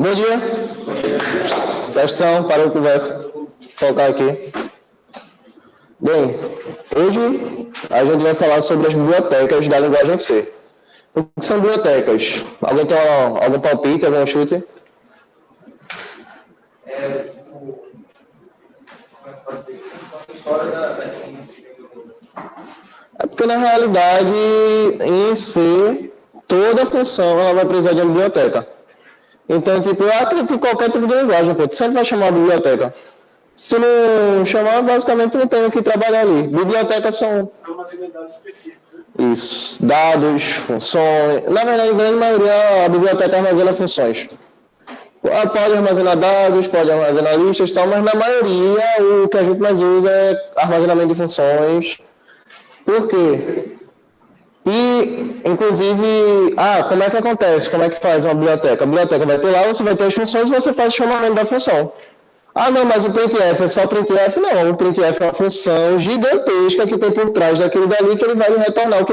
Bom dia. Prestação, parou a conversa. Focar aqui. Bem, hoje a gente vai falar sobre as bibliotecas da linguagem C. O que são bibliotecas? Alguém tem algum palpite, algum chute? É porque na realidade, em C, toda função ela vai precisar de uma biblioteca. Então, tipo, acredito em qualquer tipo de linguagem, pô, tu sempre vai chamar a biblioteca. Se não chamar, basicamente tu não tem o que trabalhar ali. Bibliotecas são... armazenar dados específicos. Isso, dados, funções... Na verdade, a grande maioria, a biblioteca armazena funções. Pode armazenar dados, pode armazenar listas e tal, mas na maioria o que a gente mais usa é armazenamento de funções. Por quê? E, inclusive, como é que acontece? Como é que faz uma biblioteca? A biblioteca vai ter lá, você vai ter as funções e você faz o chamamento da função. Ah, não, mas o printf é só printf? Não, o printf é uma função gigantesca que tem por trás daquilo dali que ele vai retornar o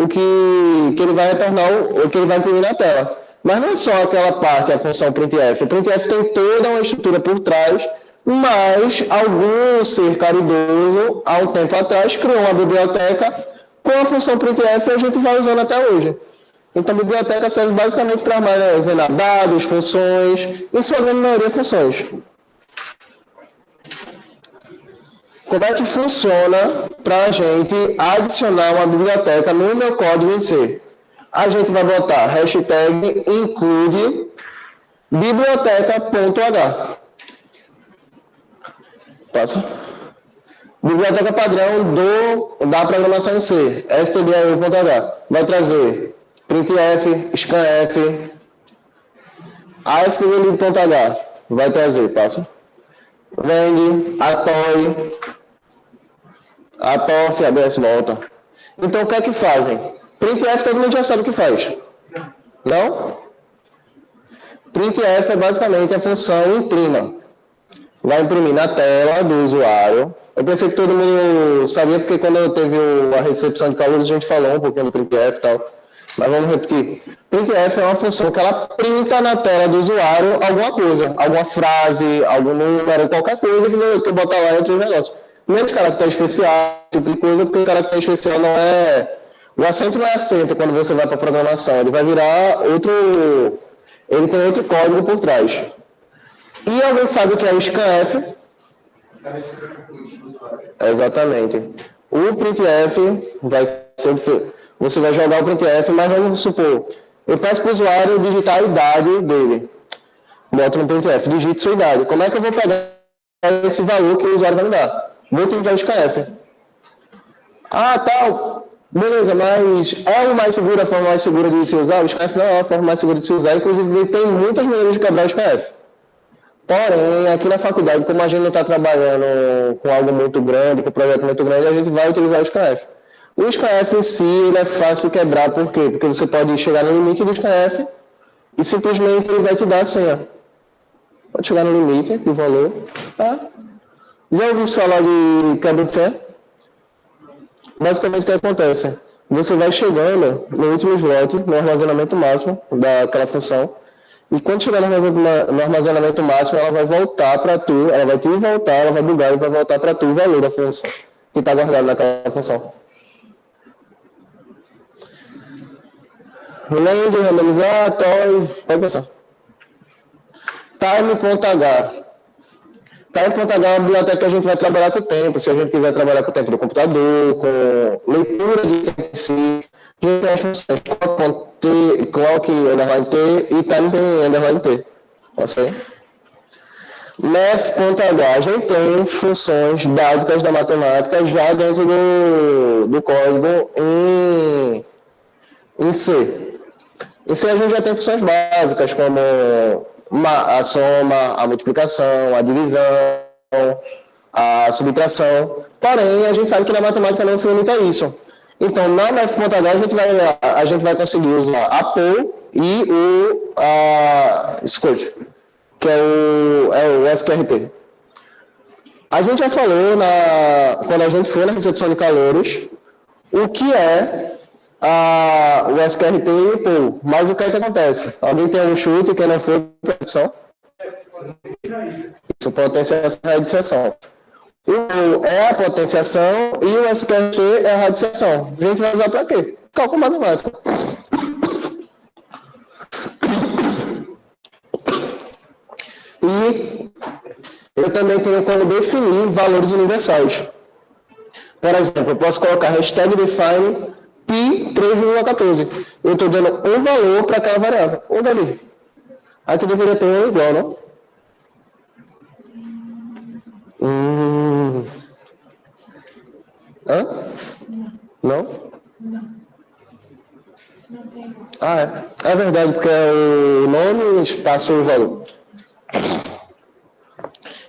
que ele vai retornar, o que ele vai imprimir na tela. Mas não é só aquela parte, a função printf. O printf tem toda uma estrutura por trás, mas algum ser caridoso, há um tempo atrás, criou uma biblioteca com a função printf e a gente vai usando até hoje. Então, a biblioteca serve basicamente para armazenar dados, funções, em sua grande maioria, funções. Como é que funciona para a gente adicionar uma biblioteca no meu código em C? A gente vai botar hashtag include biblioteca.h. Passa. Biblioteca padrão da programação em C, stdio.h. Vai trazer printf, scanf, ascii.h. Vai trazer, passa. Rend, atof, abs volta. Então, o que é que fazem? Printf todo mundo já sabe o que faz. Não? Printf é basicamente a função imprima. Vai imprimir na tela do usuário. Eu pensei que todo mundo sabia, porque quando teve a recepção de calouros, a gente falou um pouquinho do printf e tal. Mas vamos repetir. Printf é uma função que ela printa na tela do usuário alguma coisa. Alguma frase, algum número, qualquer coisa que eu botar lá entre os negócios. Menos caractere especial, tipo de coisa, porque o caractere especial não é... O acento não é acento quando você vai para a programação. Ele vai virar outro... Ele tem outro código por trás. E alguém sabe o que é o scanf? Exatamente. O printf vai ser... Você vai jogar o printf, mas vamos supor, eu peço para o usuário digitar a idade dele. Boto no printf, digite sua idade. Como é que eu vou pegar esse valor que o usuário vai me dar? Vou utilizar o scanf. Tal. Beleza, mas é a forma mais segura de se usar? O scanf não é a forma mais segura de se usar, inclusive tem muitas maneiras de quebrar o scanf. Porém, aqui na faculdade, como a gente não está trabalhando com algo muito grande, com um projeto muito grande, a gente vai utilizar o scanf. O scanf em si ele é fácil de quebrar, por quê? Porque você pode chegar no limite do scanf e simplesmente ele vai te dar a senha. Pode chegar no limite do valor. Tá? Já ouviu falar de quebra de senha? Basicamente o que acontece? Você vai chegando no último slot, no armazenamento máximo daquela função, e quando chegar no armazenamento máximo, ela vai voltar para tu, ela vai te voltar, ela vai bugar e vai voltar para tu o valor da função que está guardado naquela função. Rend, randomizar, toy, pode pensar. Time.h. Time.h é uma biblioteca que a gente vai trabalhar com o tempo, se a gente quiser trabalhar com o tempo do computador, com leitura de tempo em si. A gente tem as funções clock, _t e time_t. Pode ser? Math.h. A gente tem funções básicas da matemática já dentro do código em C. Em C a gente já tem funções básicas, como a soma, a multiplicação, a divisão, a subtração. Porém, a gente sabe que na matemática não se limita a isso. Então, na Math.h a gente vai conseguir usar a poll e o squirt, que é o sqrt. A gente já falou, quando a gente foi na recepção de calouros, o que é o SQRT e o pool. Mas o que é que acontece? Alguém tem um chute que não foi para execução? Isso, potenciação e radiciação. O pool é a potenciação e o SQRT é a radiciação. A gente vai usar para quê? Cálculo matemático. E eu também tenho como definir valores universais. Por exemplo, eu posso colocar hashtag define pi 3,14. Eu estou dando um valor para aquela variável. Ou dali. Aqui deveria ter um igual, não? Hã? Não? Ah, é verdade, porque é o nome espaço o valor.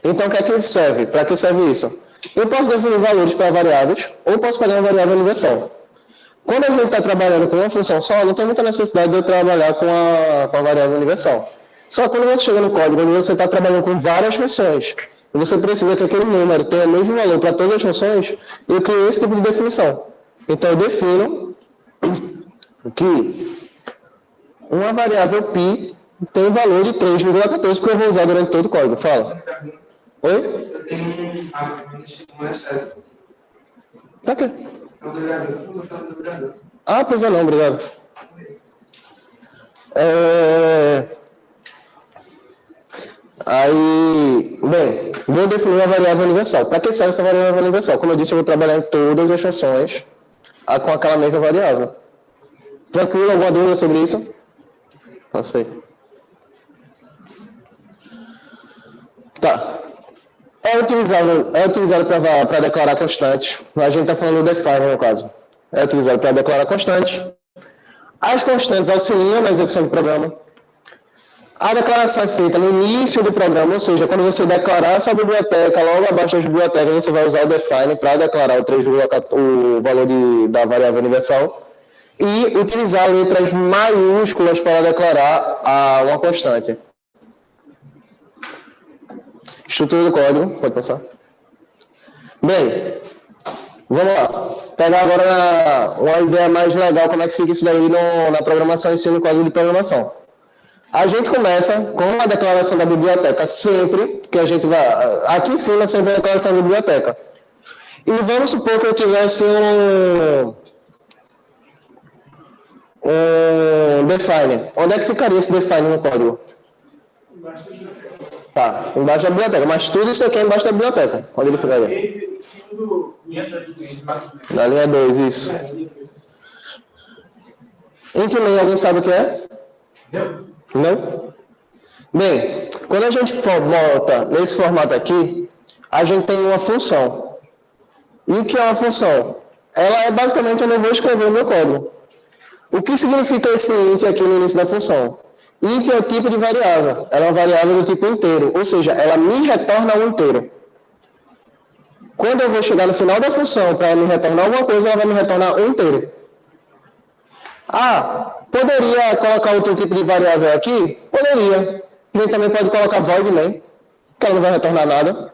Então, o que é que serve? Para que serve isso? Eu posso definir valores para variáveis, ou posso fazer uma variável universal. Quando a gente está trabalhando com uma função só, não tem muita necessidade de eu trabalhar com a variável universal. Só que quando você chega no código, onde você está trabalhando com várias funções, e você precisa que aquele número tenha o mesmo valor para todas as funções, eu crio esse tipo de definição. Então, eu defino que uma variável π tem um valor de 3,14 que eu vou usar durante todo o código. Fala. Oi? Eu tenho um excesso. Pra quê? É um delegador. Não gostava do delegador. Ah, pois é, não, obrigado. Aí, bem, vou definir uma variável universal. Para que serve essa variável universal? Como eu disse, eu vou trabalhar em todas as funções com aquela mesma variável. Tranquilo? Alguma dúvida sobre isso? Passei. Tá. É utilizado para declarar constantes. A gente está falando do define, no caso. É utilizado para declarar constantes. As constantes auxiliam na execução do programa. A declaração é feita no início do programa, ou seja, quando você declarar essa biblioteca, logo abaixo das bibliotecas, você vai usar o define para declarar o valor da variável universal e utilizar letras maiúsculas para declarar uma constante. Estrutura do código, pode passar. Bem, vamos lá. Pegar agora uma ideia mais legal, como é que fica isso daí na programação, ensino código de programação. A gente começa com a declaração da biblioteca sempre que a gente vai... Aqui em cima sempre a declaração da biblioteca. E vamos supor que eu tivesse um define. Onde é que ficaria esse define no código? Tá, embaixo da biblioteca. Mas tudo isso aqui é embaixo da biblioteca. Onde ele ficaria? Na linha 2, isso. Int main, alguém sabe o que é? Não? Bem, quando a gente bota nesse formato aqui, a gente tem uma função. E o que é uma função? Ela é basicamente onde eu vou escrever o meu código. O que significa esse int aqui no início da função? Int é o tipo de variável. Ela é uma variável do tipo inteiro, ou seja, ela me retorna um inteiro. Quando eu vou chegar no final da função para me retornar alguma coisa, ela vai me retornar um inteiro. Ah, poderia colocar outro tipo de variável aqui? Poderia. A gente também pode colocar void main, que ela não vai retornar nada.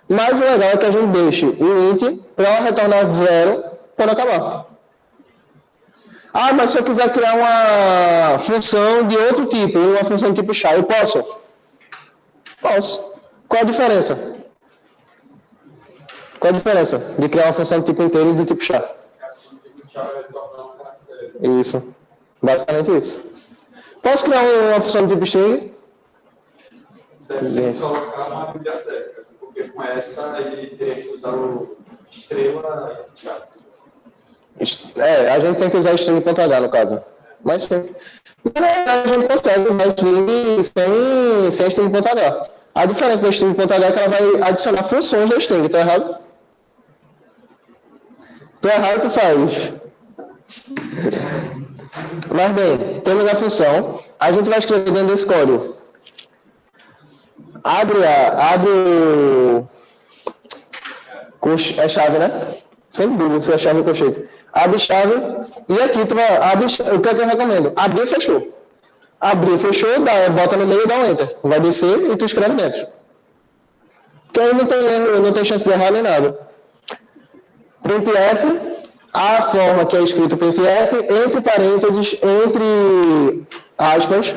Mas o legal é que a gente deixe o int para ela retornar 0 quando acabar. Ah, mas se eu quiser criar uma função de outro tipo, uma função tipo char, eu posso? Posso. Qual a diferença? Qual a diferença de criar uma função de tipo inteiro e de tipo char? Isso. Basicamente isso. Posso criar uma função de tipo string? Deve colocar uma biblioteca, porque com essa ele teria que usar o estrela e char. A gente tem que usar string.h no caso. Mas sim. A gente consegue usar string sem string.h. A diferença da string.h é que ela vai adicionar funções da string. Tô errado? Tô errado, tu faz. Mas bem, temos a função. A gente vai escrever dentro desse código. Abre é chave, né? Sempre dúvida se é chave ou colchete. Abre chave e aqui tu vai abrir. O que é que eu recomendo? Abrir e fechou. Abriu, fechou, bota no meio e dá um enter. Vai descer e tu escreve dentro. Porque aí não tem chance de errar nem nada. Printf, A forma que é escrito printf, entre parênteses, entre aspas.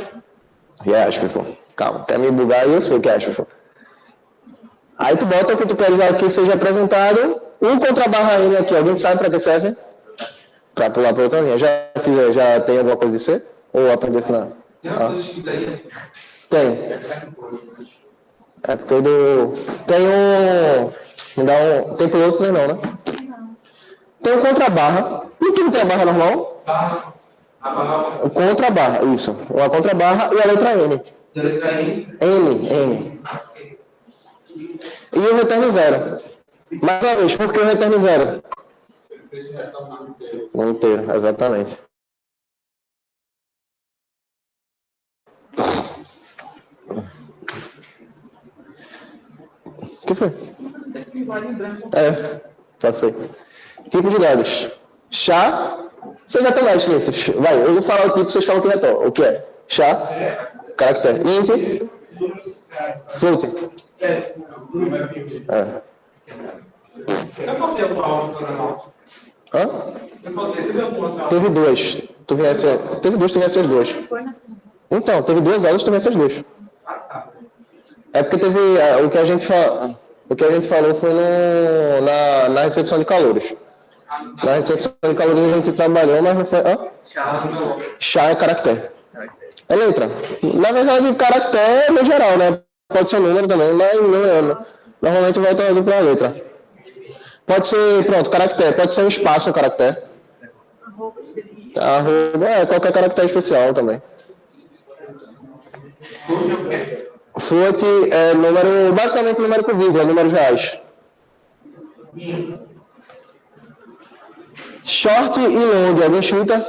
E é aspas, pô. Calma, quer me bugar aí, eu sei que é aspas, pô. Aí tu bota o que tu quer já que seja apresentado. Um contra barra N aqui, alguém sabe para que serve? Para pular para outra linha. Já tem alguma coisa de C? Ou aprender isso não? Tem uma coisa escrita aí? Tem. É porque tem um... Me dá um... Tem piloto, não, né? Tem um contra barra. E tudo tem a barra normal? A barra. Contra barra, isso. Uma contra barra e a letra N. A letra N. N. E o retorno zero. Mais uma vez, por que o retorno zero? Esse retorno inteiro. O inteiro, exatamente. O que foi? Passei. Tipo de dados. Chá. Você já tem mais nisso. Vai, eu vou falar o tipo, vocês falam o que retorna. O que é? Chá. Caractere. Int. Float. Eu botei alguma aula no canal. Hã? Teve alguma aula? Teve duas. Tu viesse as duas. Então, teve 2 aulas, tu viesse as duas. É porque teve. O que a gente falou foi na recepção de calouros. Na recepção de calouros a gente trabalhou, mas não foi. Chá é caractere. É letra. Na verdade, caractere no geral, né? Pode ser número também, mas normalmente vai estar indo para a letra. Pode ser, pronto, caractere. Pode ser um espaço, um caractere. Arroba, qualquer caractere especial também. Float é número, basicamente número com vírgula, números reais. Short e long, alguém chuta?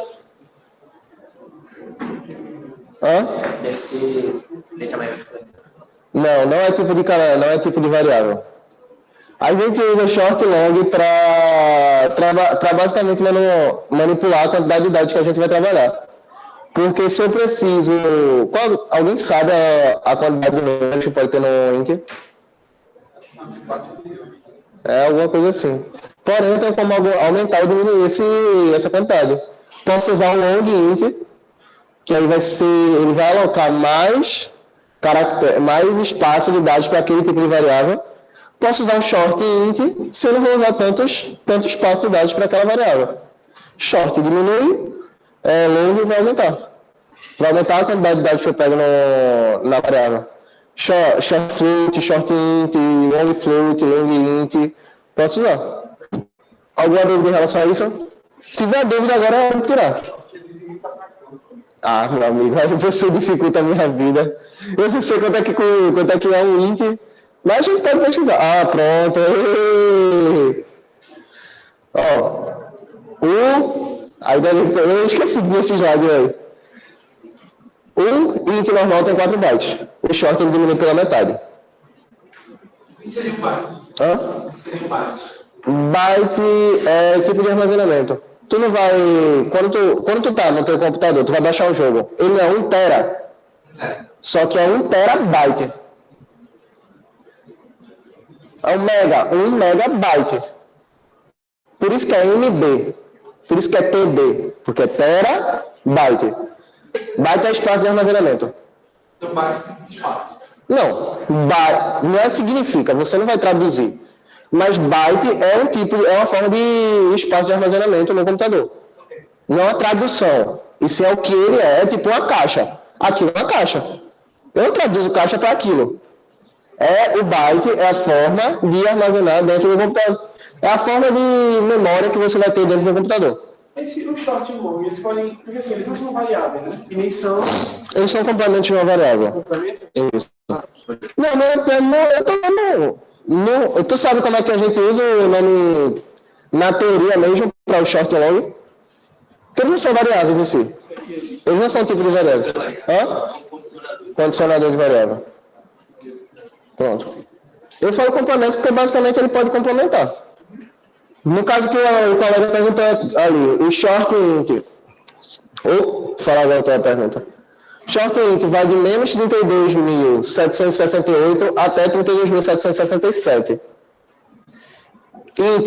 Hã? Deve ser letra maiúscula. Não é tipo de variável. A gente usa short e long para basicamente manipular a quantidade de dados que a gente vai trabalhar. Porque se eu preciso... alguém sabe a quantidade de números que pode ter no int? É alguma coisa assim. Porém, tem como aumentar ou diminuir essa quantidade. Posso usar um long int, que aí ele vai alocar mais espaço de dados para aquele tipo de variável. Posso usar um short int se eu não vou usar tanto espaço de dados para aquela variável. Short diminui, long vai aumentar. Vai aumentar a quantidade de dados que eu pego na variável. Short float, short int, long float, long int. Posso usar. Alguma dúvida em relação a isso? Se tiver dúvida agora, vamos tirar. Ah, meu amigo, aí você dificulta a minha vida. Eu não sei quanto é que é um int, mas a gente pode pesquisar. Ah, pronto. Aí eu esqueci desse slide aí. O int normal tem 4 bytes. O short ele diminui pela metade. O que seria um byte? Hã? O que seria um byte? Byte é tipo de armazenamento. Tu não vai... Quando tu tá no teu computador, tu vai baixar o jogo. Ele é 1 tera. Só que é 1 terabyte. É 1 megabyte. Por isso que é MB. Por isso que é TB. Porque é terabyte. Byte é espaço de armazenamento. Então, byte é espaço. Não. Não é significa. Você não vai traduzir. Mas byte é uma forma de espaço de armazenamento no computador. Não é uma tradução. Isso é o que ele é tipo uma caixa. Aquilo é uma caixa. Eu não traduzo caixa para aquilo. O byte é a forma de armazenar dentro do computador. É a forma de memória que você vai ter dentro do computador. O short e o long, eles podem... Porque assim, eles não são variáveis, né? E nem são... Eles são complementos de uma variável. Complementos? Isso. Não, tu sabe como é que a gente usa o nome na teoria mesmo para o short e long? Porque eles não são variáveis em si. Eles não são tipo de variável. Hã? Condicionador de variável. Pronto. Eu falo complemento porque basicamente ele pode complementar. No caso que o colega perguntou ali, o short int. Vou falar agora a tua pergunta. Short int vai de menos 32.768 até 32.767. Int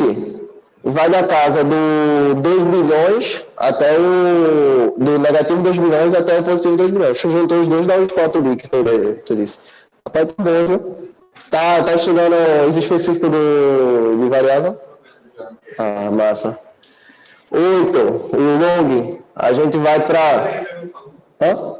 vai da casa do 2 bilhões até do negativo 2 bilhões até o positivo 2 bilhões. Se juntou os dois, dá um spot líquido, tu disse. Rapaz, tá bom, viu? Tá estudando os específicos de variável? Ah, massa. 8, o long, a gente vai para... Hã?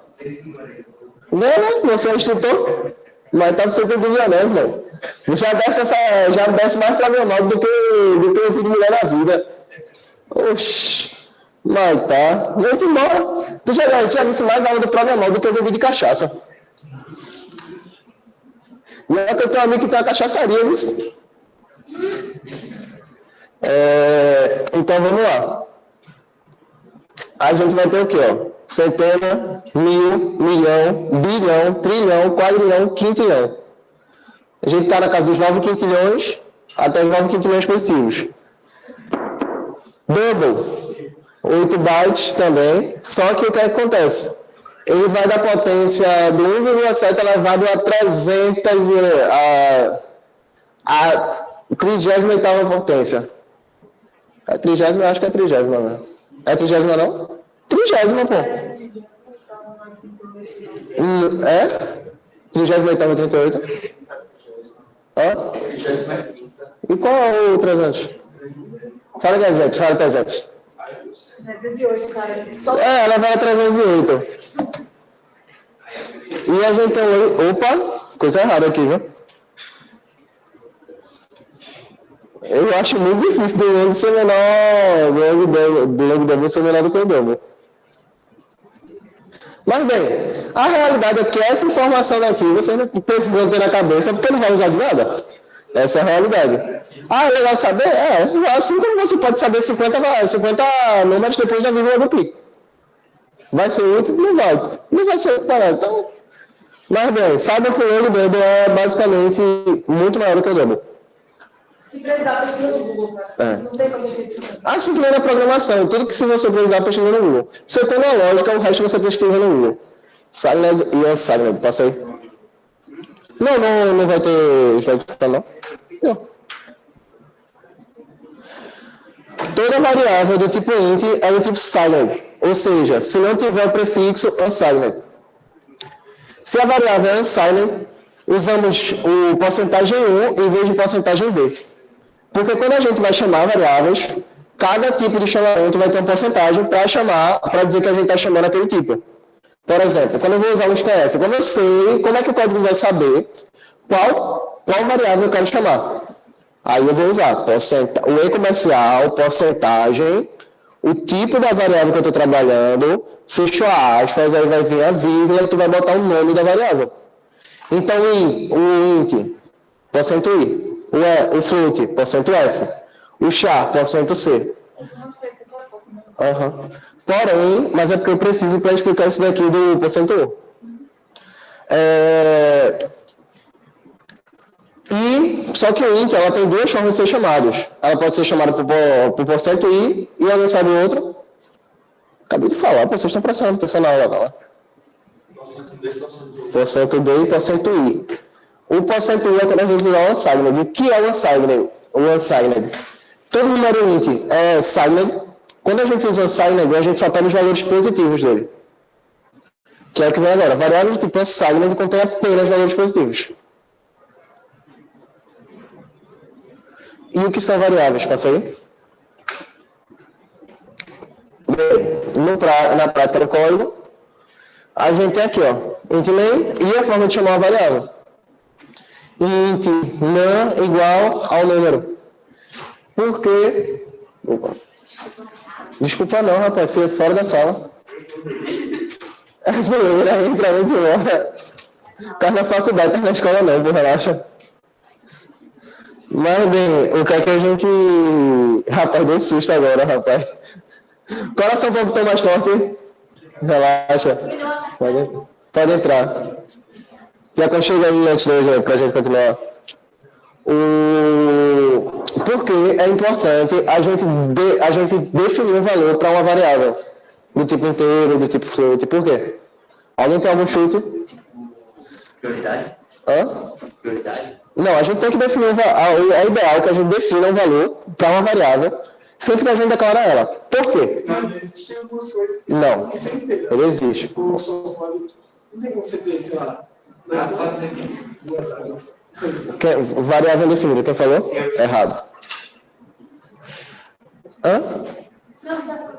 Não, você é instrutor, mas tá você com dúvida mesmo, mano. Já desce mais programado do que eu fiz de mulher na vida. Oxi, mas tá. Vem embora. Tu já visto mais aula do programado do que eu bebi de cachaça. E é que eu tenho um amigo que tem uma cachaçaria, viu? Então vamos lá. A gente vai ter o quê, ó? Centena, mil, milhão, bilhão, trilhão, quadrilhão, quintilhão. A gente está na casa dos 9 quintilhões até os 9 quintilhões positivos. Double, 8 bytes também, só que o que acontece? Ele vai da potência do 1,7 elevado a 300 a 38ª potência. É 30ª, acho que é 30ª, né? É 30ª não? 30ª, pô. É? 38ª, 38? Ó. E qual é o 300? Fala 300. 308, cara. Ela vai a 308. E a gente tem... Opa, coisa errada aqui, viu? Eu acho muito difícil do longo ser menor, do longo double ser menor do que o double. Mas bem, a realidade é que essa informação daqui você não precisa ter na cabeça porque não vai usar de nada. Essa é a realidade. Ah, é legal saber? Assim como você pode saber 50 números depois da vírgula do pi. Vai ser útil? Não vai. Não vai ser útil, então. Mas bem, saiba que o longo double é basicamente muito maior do que o double. Se precisar, pesquisa no Google, cara. Não tem como pesquisar. Assim que na programação, tudo que se você precisar, pesquisa no Google. Você tem uma lógica, o resto você pesquisa no Google. Signed e unsigned, passa aí. Não vai ter efeito, não? Não. Toda variável do tipo int é do tipo signed, ou seja, se não tiver o prefixo unsigned. Se a variável é unsigned, usamos o porcentagem 1 em vez de porcentagem d. Porque quando a gente vai chamar variáveis, cada tipo de chamamento vai ter uma porcentagem para dizer que a gente está chamando aquele tipo. Por exemplo, quando eu vou usar um SQF, como eu sei, como é que o código vai saber qual variável eu quero chamar? Aí eu vou usar o E comercial, porcentagem, o tipo da variável que eu estou trabalhando, fecho a aspas, aí vai vir a vírgula e tu vai botar o nome da variável. Então, o int, porcento i. O float, porcento f. O char, porcento c. Porém, mas é porque eu preciso para explicar isso daqui do porcento u. Só que o int, ela tem duas formas de ser chamados. Ela pode ser chamada por porcento i e alguém sabe o outro? Acabei de falar, vocês estão prestando atenção na aula, não. Porcento d e porcento i. O porcento i é quando a gente usa o unsigned. O que é o unsigned? O unsigned. Todo número int é signed. Quando a gente usa o unsigned, a gente só pega os valores positivos dele. Que é o que vem agora. Variável do tipo unsigned contém apenas valores positivos. E o que são variáveis? Passa aí. Na prática do código, a gente tem aqui, ó, int name e a forma de chamar a variável. Int num igual ao número. Por quê? Opa. Desculpa não, rapaz, fui fora da sala. É zoeira aí, pra mim de hora. Tá na faculdade, tá na escola não, viu? Relaxa. Mas bem, o que é que a gente... Rapaz, deu susto agora, rapaz. Coração um pouco mais forte. Relaxa. Pode entrar. Já aconchega aí antes pra gente continuar. Por que é importante a gente definir um valor para uma variável? Do tipo inteiro, do tipo float. Por quê? Alguém tem algum chute? Prioridade? Hã? Prioridade? Não, a gente tem que definir é ideal que a gente defina um valor para uma variável sempre que a gente declara ela. Por quê? Não, existem algumas coisas que Não. isso é inteiro. Ele existe. Tipo, só pode. Não tem como você ter, sei lá. Duas áreas. Variável indefinida, quem falou? Errado. Hã?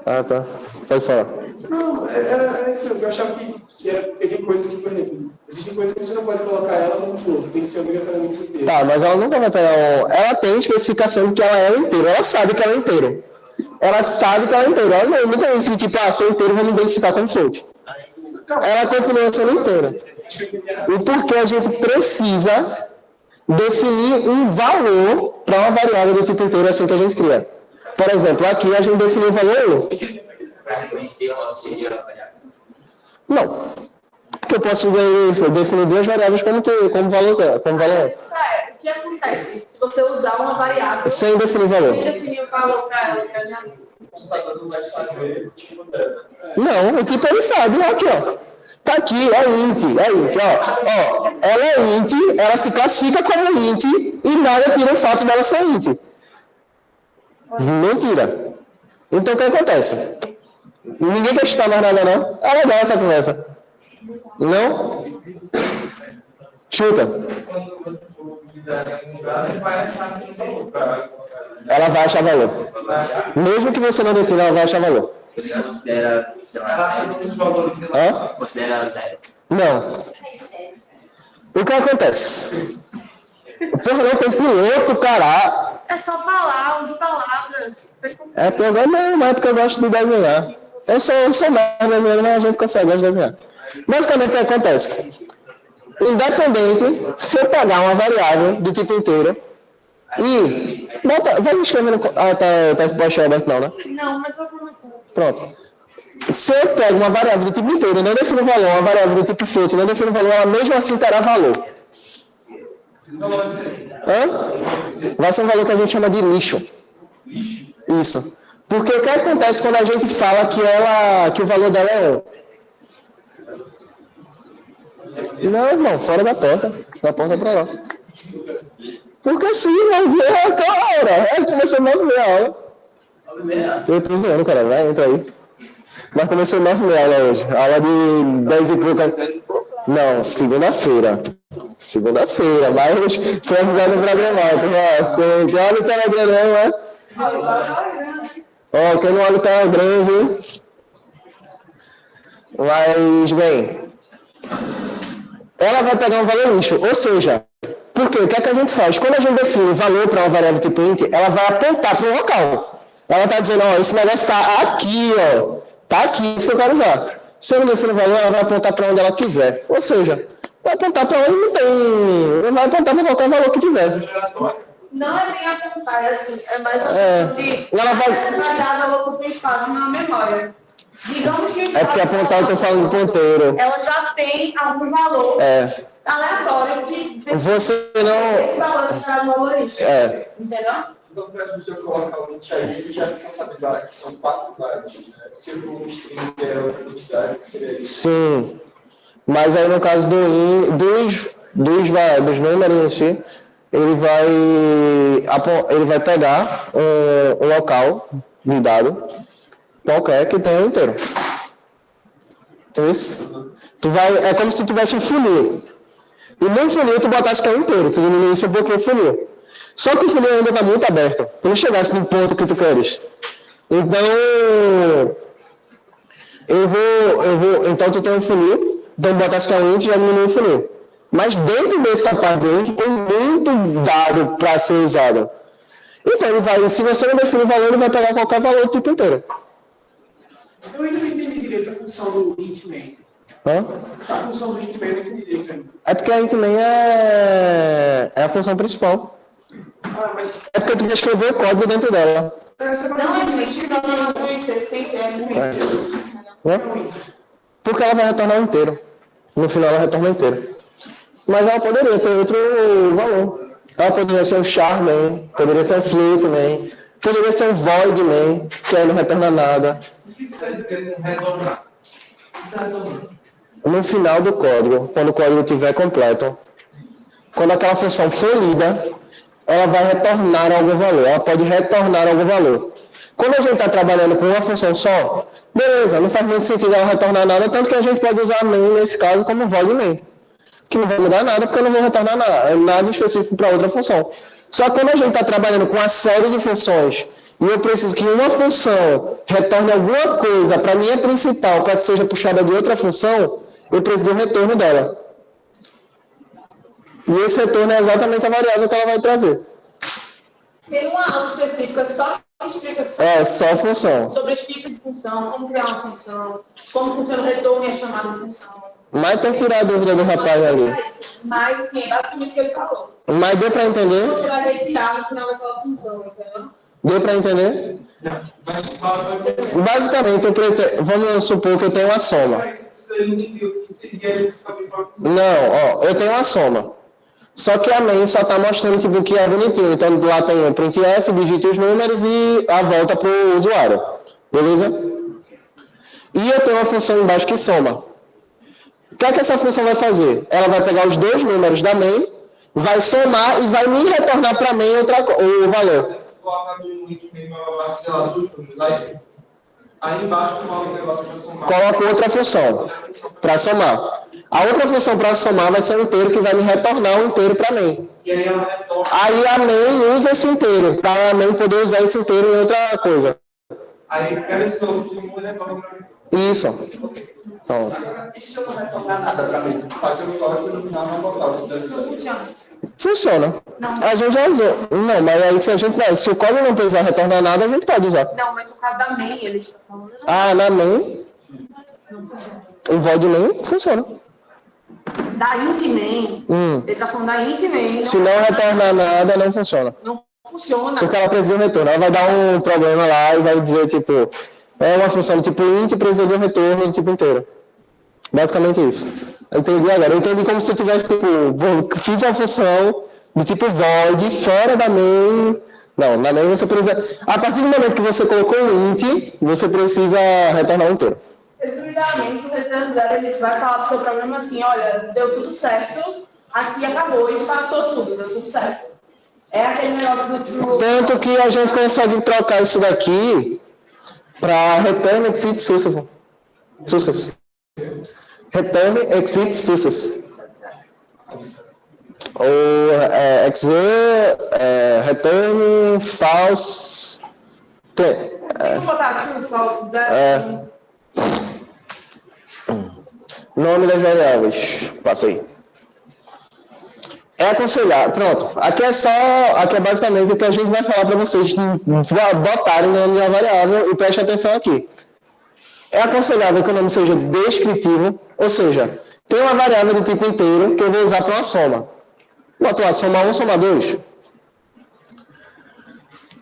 Ah, tá. Pode falar. Não, era isso. Eu achava que era porque tem coisas que, por exemplo, existem coisas que você não pode colocar ela no float, tem que ser obrigatoriamente inteiro. Tá, mas ela nunca vai pegar um... Ela tem especificação de que ela é um inteiro. Ela sabe que ela é inteiro. Ela sabe que ela é inteiro. Ela não tem isso de tipo, sou inteiro, vou me identificar como float. Ela continua sendo inteira. E porque a gente precisa definir um valor para uma variável do tipo inteiro assim que a gente cria. Por exemplo, aqui a gente definiu o valor 1. Para reconhecer qual seria a variável. Não. Porque eu posso definir duas variáveis como valor 0. Como valor 1. O que acontece se você usar uma variável Sem definir valor. e definir o valor para ela, para minha vida? Não vai saber o tipo dela. Não, o tipo ele sabe. Aqui, ó. Tá aqui, é int, ó. Ela é int, ela se classifica como int e nada tira o fato dela ser int. Mentira. Então o que acontece? Ninguém quer chutar mais nada, não? É legal essa conversa. Não? Chuta. Quando você for utilizar em um lugar, ele vai achar que tem lugar. Ela vai achar valor. Mesmo que você não defina, ela vai achar valor. Você considera, sei Ela lá, acha muitos valores. Hã? considera zero. Não. O que acontece? Porra, não tem piloto, cara. É só falar, use palavras. É porque eu não é porque eu gosto de desenhar. Eu sou mais desenhando, mas a gente consegue desenhar. Basicamente, o que acontece? Independente, se eu pegar uma variável do tipo inteiro e vai me escrever no... tá com o baixo aberto não, né? Não, mas eu vou. Pronto. Se eu pego uma variável do tipo inteiro e não defino valor, uma variável do tipo float e não defino valor, ela mesmo assim terá valor. Hã? Vai ser um valor que a gente chama de lixo. Isso. Porque o que acontece quando a gente fala que o valor dela é 1? Não, irmão, fora da porta. Da porta pra lá. Porque sim, vai ver aquela hora. Começou 9h30 a aula. Eu tô zoando, cara. Vai, entra aí. Mas começou 9h30 a aula hoje. Aula de 10 e pouco. Não, segunda-feira. Segunda-feira, mas foi avisado no programado. Nossa, olha o telegrama. Ó, quem não olha o telegrama. Mas, bem, ela vai pegar um valor lixo. Ou seja, porque o que é que a gente faz? Quando a gente define valor para uma variável tipo int, ela vai apontar para o local. Ela está dizendo, ó, esse negócio está aqui, ó. Está aqui, isso que eu quero usar. Se eu não defino valor, ela vai apontar para onde ela quiser. Ou seja, vai apontar para onde não tem. Vai apontar para qualquer valor que tiver. Não é nem apontar, é assim, é mais a É. questão de Ela vai- essa variável ocupa espaço na memória. Digamos que o É espaço porque apontar eu estou falando ponteiro. ela já tem algum valor É. aleatório que Você não. esse valor que traz um valorista. É. Entendeu? Então, para você colocar o int aí, ele já fica sabendo que são 4 bytes, né? Se for um string que é outra quantidade, seria isso. Sim. Mas aí no caso dos números em si, ele vai pegar um local de dado qualquer que tenha um inteiro. Então, isso, é como se tivesse um funil. E no funil tu botasse que é inteiro, tu diminuísse um pouquinho o funil. Só que o funil ainda está muito aberto. Tu não chegasse no ponto que tu queres. Então, então tu tem um funil, então botasse que é um int e já diminui o funil. Mas dentro dessa parte do int tem muito dado para ser usado. Então ele vai, se você não definir o valor, ele vai pegar qualquer valor do tipo inteiro. Eu ainda não entendi direito a função do int main. Hã? A função do int main eu não entendi direito ainda. É porque a int main é a função principal. Ah, mas É porque tu vai escrever o código dentro dela. essa Não existe problema com isso, sem termo. Né? Porque ela vai retornar inteiro. No final ela retorna inteiro. Mas ela poderia ter outro valor. Ela poderia ser um char main, poderia ser um float main, poderia ser um void main, que aí não retorna nada. O que está dizendo retornar? O que está retornando? No final do código, quando o código estiver completo, quando aquela função for lida, ela vai retornar algum valor, ela pode retornar algum valor. Quando a gente está trabalhando com uma função só, beleza, não faz muito sentido ela retornar nada, tanto que a gente pode usar main nesse caso como void main, que não vai mudar nada porque eu não vou retornar nada específico para outra função. Só que quando a gente está trabalhando com uma série de funções e eu preciso que uma função retorne alguma coisa para a minha principal, para que seja puxada de outra função, eu preciso de um retorno dela. E esse retorno é exatamente a variável que ela vai trazer. Tem uma aula específica só que explica Só função. sobre os tipos de função, como criar uma função, como funciona o retorno e a chamada de função. Mas tem que tirar a dúvida do rapaz ali. Mas, assim, é basicamente o que ele falou. Mas deu para entender? Você vai retirar no final daquela função, entendeu? Deu para entender? Basicamente, vamos supor que eu tenho uma soma. Não, eu tenho uma soma. Só que a main só está mostrando tipo, que é bonitinho. Então lá tem o printf, digita os números e a volta para o usuário. Beleza? E eu tenho uma função embaixo que soma. O que é que essa função vai fazer? Ela vai pegar os dois números da main, vai somar e vai me retornar para a main o valor. Aí embaixo coloca o negócio para somar. Coloco outra função para somar. A outra função para somar vai ser um inteiro que vai me retornar um inteiro para a main. E aí ela retorna. Aí a main usa esse inteiro, para a main poder usar esse inteiro em outra coisa. Aí pega esse novo e retorna para mim. Isso. Então, Isso não retornar nada para mim. Faz o código e no final não botar. Não funciona. funciona. Não. A gente já usou. Não, mas aí se o código não precisar retornar nada, a gente pode usar. Não, mas no caso da main, ele está falando. Ah, na main, o void main funciona. Da int main, ele está falando da int main. Se não retornar nada, não funciona. Não funciona. Porque ela precisa de um retorno. Ela vai dar um problema lá e vai dizer, tipo, é uma função do tipo int e precisa de um retorno do tipo inteiro. Basicamente isso. Eu entendi agora. Eu entendi como se eu tivesse, tipo, fiz uma função do tipo void fora da main. Não, na main você precisa... A partir do momento que você colocou um int, você precisa retornar o inteiro. Resumidamente, o return zero, ele vai falar pro seu programa assim, olha, deu tudo certo, aqui acabou, e passou tudo, deu tudo certo. É aquele negócio do tipo... Tanto que a gente consegue trocar isso daqui para return exit success. Return exit success. Ou return false. Vamos botar true, false, zero. Nome das variáveis. Passa aí. É aconselhar. Pronto. Aqui é basicamente o que a gente vai falar para vocês botarem o nome da variável e preste atenção aqui. É aconselhável que o nome seja descritivo, ou seja, tem uma variável do tipo inteiro que eu vou usar para uma soma. Boto lá, soma 1, soma 2.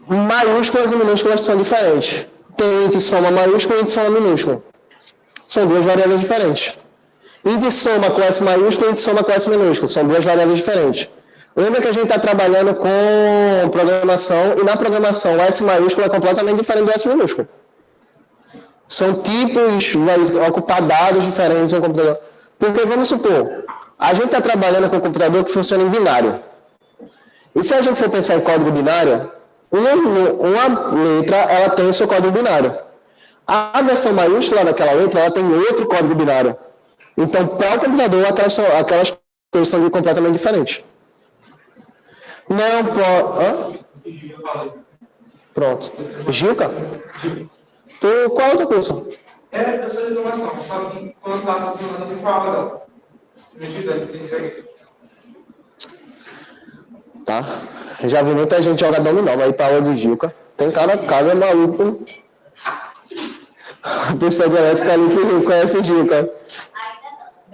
Maiúsculas e minúsculas são diferentes. Tem int soma maiúsculo e int soma minúsculo. São duas variáveis diferentes. Int soma com S maiúsculo e int soma com S minúsculo. São duas variáveis diferentes. Lembra que a gente está trabalhando com programação e na programação o S maiúsculo é completamente diferente do S minúsculo. São tipos, vai ocupar dados diferentes no computador. Porque, vamos supor, a gente está trabalhando com um computador que funciona em binário. E se a gente for pensar em código binário, uma letra ela tem o seu código binário. A versão maiúscula daquela letra ela tem outro código binário. Então, para o computador, aquelas coisas são completamente diferentes. Não pode... Pronto. Gilca? Qual é o teu curso? Eu sou de automação, só que quando estava fazendo nada, me fala dela. Me ajuda, se entrega. Tá. Já vi muita gente jogar dominó, vai ir pra aula de Gilca. Tem cara maluco. A pessoa de elétrica ali que conhece Gilca.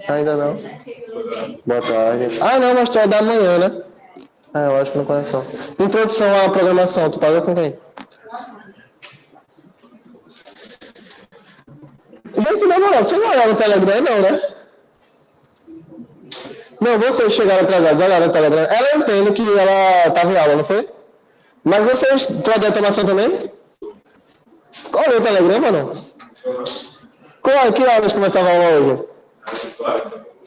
Ainda não. Boa tarde. Ah, não, mas tu é da manhã, né? Eu acho que não conhece não. Introdução à programação, tu paga com quem? Gente, na moral, você não olhou no Telegram, não, né? Não, vocês chegaram atrasados, olharam no Telegram. Ela entende que ela estava em aula, não foi? Mas vocês estão de automação também? Olha o Telegram, mano. Que horas começava a aula hoje?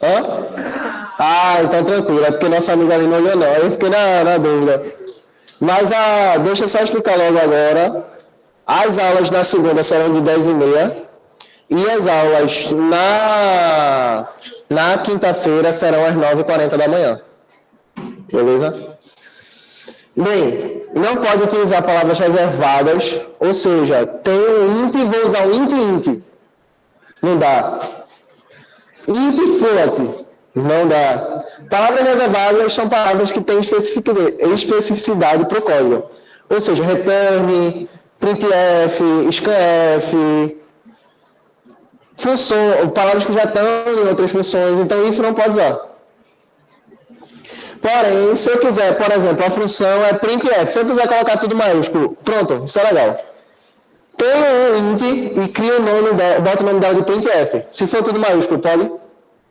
Hã? Ah, então tranquilo, é porque nossa amiga ali não olhou não, eu fiquei na dúvida. Mas deixa eu só explicar logo agora. As aulas na segunda serão de 10h30 e as aulas na quinta-feira serão às 9h40 da manhã. Beleza? Bem, não pode utilizar palavras reservadas, ou seja, tem um int e vou usar um int. Não dá. Int float. Não dá. Palavras reservadas são palavras que têm especificidade para o código. Ou seja, return, printf, scanf, palavras que já estão em outras funções, então isso não pode usar. Porém, se eu quiser, por exemplo, a função é printf, se eu quiser colocar tudo maiúsculo, pronto, isso é legal. Tenho um int e crio o nome dela, boto o nome dela de printf. Se for tudo maiúsculo, pode?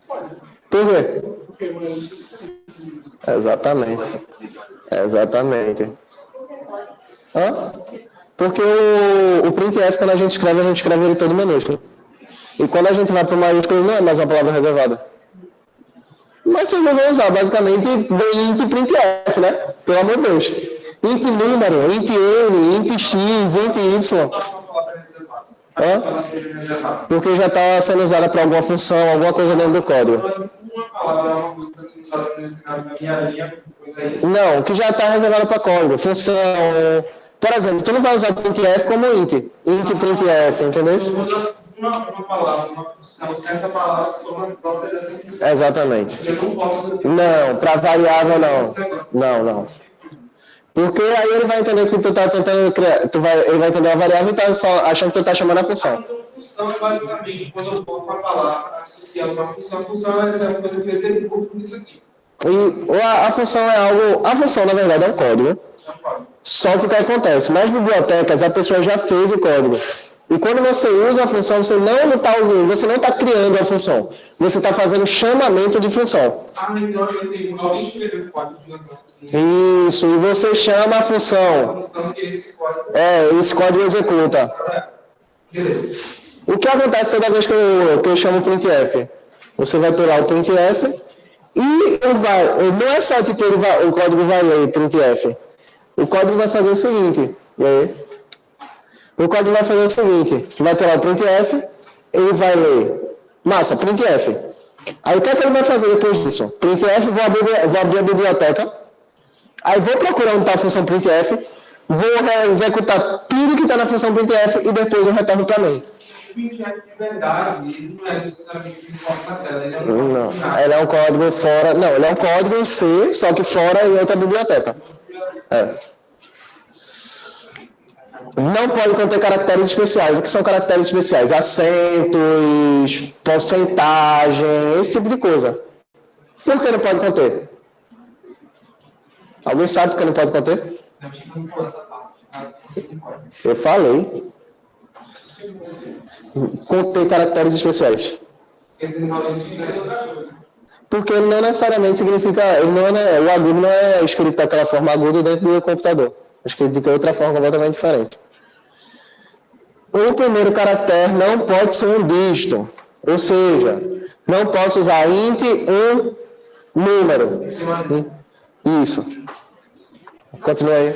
Pode. Por quê? Porque mas Exatamente. Hã? Porque o printf, quando a gente escreve ele todo minúsculo. E quando a gente vai para o maiúsculo, não é mais uma palavra reservada. Mas vocês não vão usar, basicamente, int printf, né? Pelo amor de Deus. Int número, int n, int x, int y. Ela seja reservada. Porque já está sendo usada para alguma função, alguma coisa dentro do código. Uma palavra é uma coisa que está sendo usada nesse caso na minha linha, coisa aí. Não, que já está reservado para código. Função. Por exemplo, tu não vai usar printf como int. Int printf, entendeu? Uma palavra, uma função, que essa palavra se torna própria dessa função. Exatamente. Eu não posso. Não, para variável não. Não. Porque aí ele vai entender que tu tá tentando criar, ele vai entender uma variável e tá achando que tu tá chamando a função. Então, função é basicamente quando eu coloco uma palavra associada a uma função, a função é uma coisa que eu executo nisso aqui. E a função é algo. A função, na verdade, é um código. Só que o que acontece? Nas bibliotecas, a pessoa já fez o código. E quando você usa a função, você não está criando a função. Você está fazendo chamamento de função. Ah, então eu tenho alguém escreveu o código de Isso, e você chama a função. a função que esse código. Esse código executa. Beleza. O que acontece toda vez que eu chamo o printf? Você vai ter lá o printf e ele vai. Não é só tipo o código vai ler printf. O código vai fazer o seguinte. E aí? O código vai fazer o seguinte. Vai ter lá o printf, ele vai ler. Massa, printf. Aí o que é que ele vai fazer depois disso? Printf, vou abrir a biblioteca. Aí vou procurar onde está a função printf. Vou executar tudo que está na função printf e depois eu retorno para mim. O printf de verdade, ele não é necessariamente que foca na tela, ele é Não, ele é um código fora. Não, ele é um código em C, só que fora em outra biblioteca. Não pode conter caracteres especiais. O que são caracteres especiais? Acentos, porcentagem, esse tipo de coisa. Por que não pode conter? Alguém sabe por que não pode conter? Não tinha como falar essa parte. Eu falei. Conter caracteres especiais. Ele não fala isso, é outra coisa. Porque ele não necessariamente significa. O agudo não é escrito daquela forma agudo dentro do computador. É escrito de outra forma completamente diferente. O primeiro caractere não pode ser um dígito. Ou seja, não posso usar int um número. Isso. Continua aí.